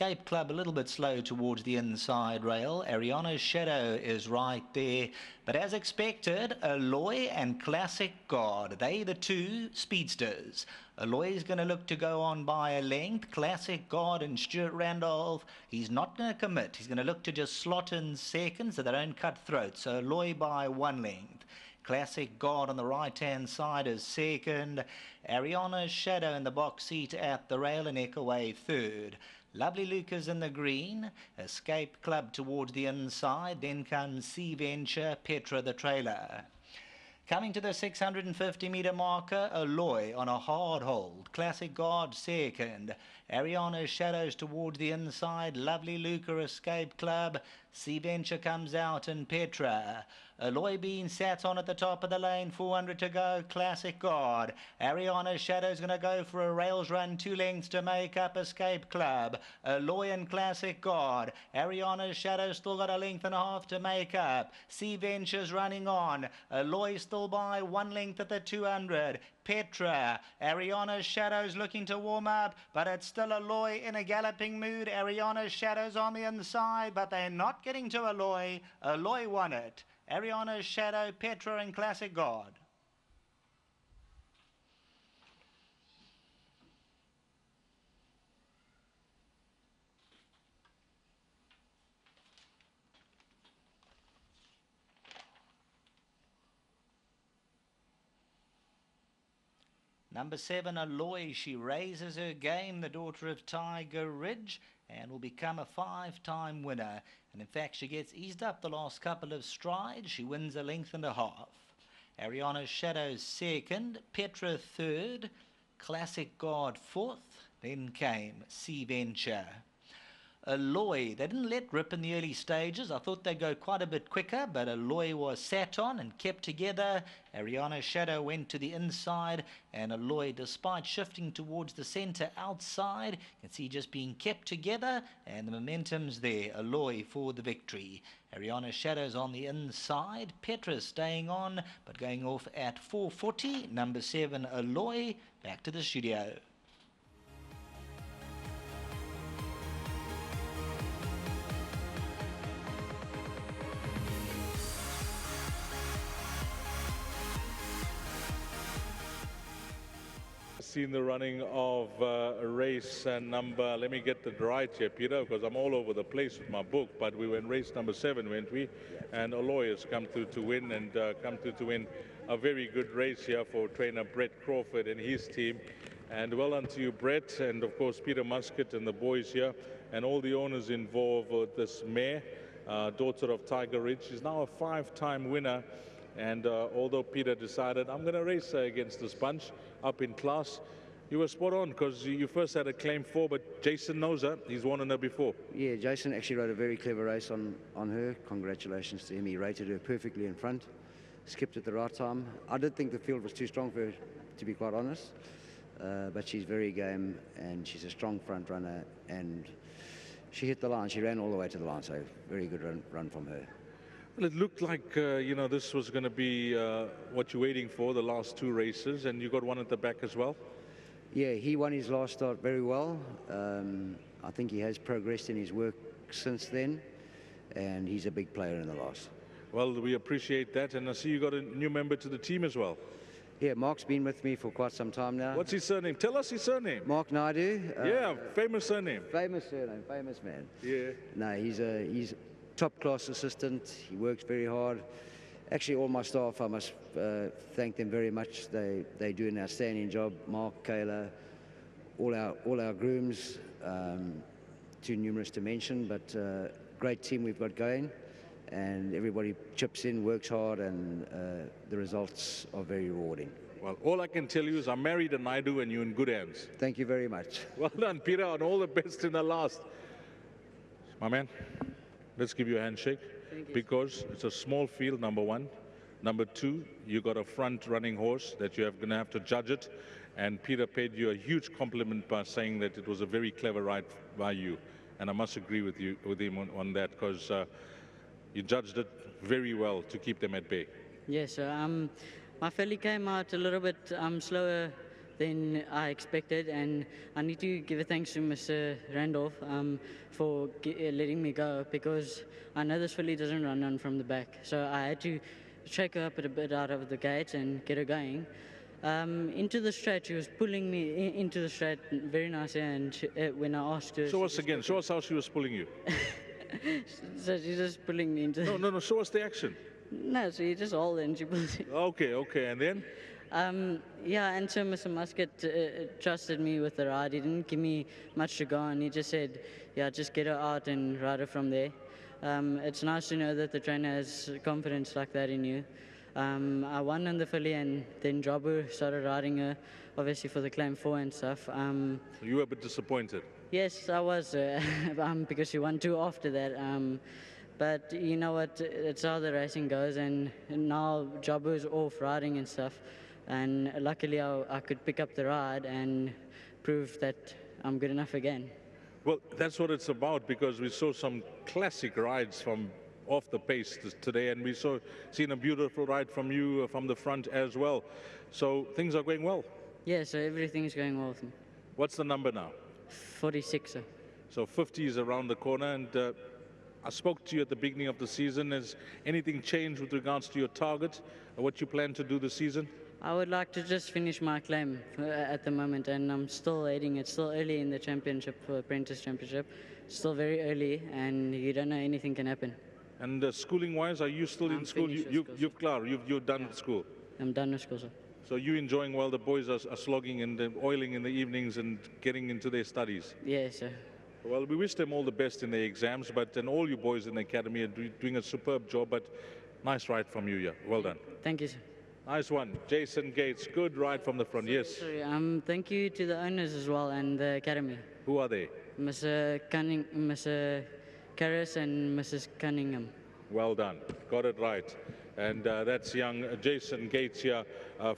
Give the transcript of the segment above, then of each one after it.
Escape Club a little bit slow towards the inside rail. Ariana's Shadow is right there. But as expected, OLOYE and Classic God, they the two speedsters. OLOYE is going to look to go on by a length. Classic God and Stuart Randolph, he's not going to commit. He's going to look to just slot in second so they don't cut throats. So OLOYE by 1 length. Classic God on the right-hand side is second. Ariana's Shadow in the box seat at the rail and Echoeway third. Lovely Lucas in the green. Escape Club towards the inside. Then comes Sea Venture, Petra the trailer. Coming to the 650-metre marker, OLOYE on a hard hold. Classic God second. Ariana's Shadows towards the inside. Lovely Luca, Escape Club. Sea Venture comes out and Petra. OLOYE being sat on at the top of the lane. 400 to go. Classic God. Ariana's Shadows going to go for a rails run. 2 lengths to make up Escape Club. OLOYE and Classic God. Ariana's Shadows still got a length and a half to make up. Sea Venture's running on. OLOYE still by 1 length at the 200. Petra. Ariana's Shadows looking to warm up, but it's still OLOYE in a galloping mood. Ariana's Shadows on the inside, but they're not getting to OLOYE. OLOYE won it. Ariana's Shadow, Petra and Classic God. Number 7, OLOYE, she raises her game, the daughter of Tiger Ridge, and will become a 5-time winner. And in fact, she gets eased up the last couple of strides. She wins a length and a half. Ariana's Shadow second, Petra third, Classic God fourth, then came Sea Venture. OLOYE, they didn't let rip in the early stages. I thought they'd go quite a bit quicker, but OLOYE was sat on and kept together. Ariana's Shadow went to the inside, and OLOYE, despite shifting towards the centre outside, you can see just being kept together, and the momentum's there. OLOYE for the victory. Ariana's Shadow's on the inside. Petra staying on, but going off at 440. Number 7, OLOYE. Back to the studio. Seen the running of race number, let me get it right here, Peter, because I'm all over the place with my book, but we were in race number 7, weren't we? And OLOYE has come through to win, and come through to win a very good race here for trainer Brett Crawford and his team. And well done to you, Brett, and of course Peter Muscat and the boys here, and all the owners involved with this mare, daughter of Tiger Ridge. She's now a 5-time winner. And although Peter decided, I'm going to race her against this bunch up in class, you were spot on, because you first had a claim 4, but Jason knows her. He's won on her before. Yeah, Jason actually rode a very clever race on her. Congratulations to him. He rated her perfectly in front, skipped at the right time. I did think the field was too strong for her, to be quite honest. But she's very game, and she's a strong front runner, and she hit the line. She ran all the way to the line, so very good run from her. Well, it looked like, you know, this was going to be what you're waiting for, the last 2 races, and you got one at the back as well. Yeah, he won his last start very well. I think he has progressed in his work since then, and he's a big player in the last. Well, we appreciate that, and I see you got a new member to the team as well. Yeah, Mark's been with me for quite some time now. What's his surname? Tell us his surname. Mark Naidu. Yeah, famous surname. Famous surname, famous man. Yeah. No, he's top-class assistant. He works very hard. Actually, all my staff, I must thank them very much. They do an outstanding job. Mark, Kayla, all our grooms, too numerous to mention, but great team we've got going, and everybody chips in, works hard, and the results are very rewarding. Well, all I can tell you is I'm married and I do, and you're in good hands. Thank you very much. Well done, Peter, and all the best in the last. My man, let's give you a handshake, because it's a small field, number 1. Number 2, you got a front-running horse that you're going to have to judge it, and Peter paid you a huge compliment by saying that it was a very clever ride by you, and I must agree with him on that, because you judged it very well to keep them at bay. Yes, my filly came out a little bit slower than I expected, and I need to give a thanks to Mr. Randolph for letting me go, because I know this filly doesn't run on from the back, so I had to shake her up a bit out of the gate and get her going. Into the straight, she was pulling me into the straight very nicely, and when I asked her... Show us again, show us how she was pulling you. So she's just pulling me into... No, show us the action. No, so you just hold and she pulls you. Okay, and then? Yeah, and so Mr. Muscat trusted me with the ride. He didn't give me much to go on. He just said, yeah, just get her out and ride her from there. It's nice to know that the trainer has confidence like that in you. I won on the filly, and then Jabu started riding her, obviously for the Claim 4 and stuff. You were a bit disappointed? Yes, I was, because she won 2 after that. But you know what, it's how the racing goes, and now Jabu's off riding and stuff. And luckily I could pick up the ride and prove that I'm good enough again. Well, that's what it's about, because we saw some classic rides from off the pace today, and we seen a beautiful ride from you from the front as well. So things are going well. Yeah, so everything is going well with me. What's the number now? 46, sir. So 50 is around the corner, and I spoke to you at the beginning of the season. Has anything changed with regards to your target, or what you plan to do this season? I would like to just finish my claim at the moment, and I'm still heading. It's still early in the championship, apprentice championship. It's still very early, and you don't know, anything can happen. And schooling-wise, are you still in school? You've done school. I'm done with school, sir. So you're enjoying while the boys are slogging and oiling in the evenings and getting into their studies? Yes, sir. Well, we wish them all the best in their exams, and all you boys in the academy are doing a superb job. But nice ride from you, yeah. Well done. Thank you, sir. Nice one. Jason Gates, good ride from the front, yes. Sorry, thank you to the owners as well and the academy. Who are they? Mr. Karras and Mrs. Cunningham. Well done. Got it right. And that's young Jason Gates here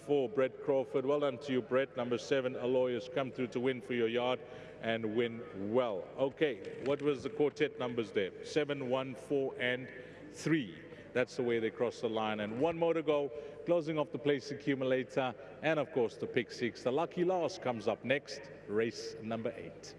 for Brett Crawford. Well done to you, Brett. Number 7, OLOYE has come through to win for your yard and win well. Okay, what was the quartet numbers there? 7, 1, 4, and 3. That's the way they cross the line. And 1 more to go, closing off the place accumulator, and of course the pick 6. The lucky last comes up next, race number 8.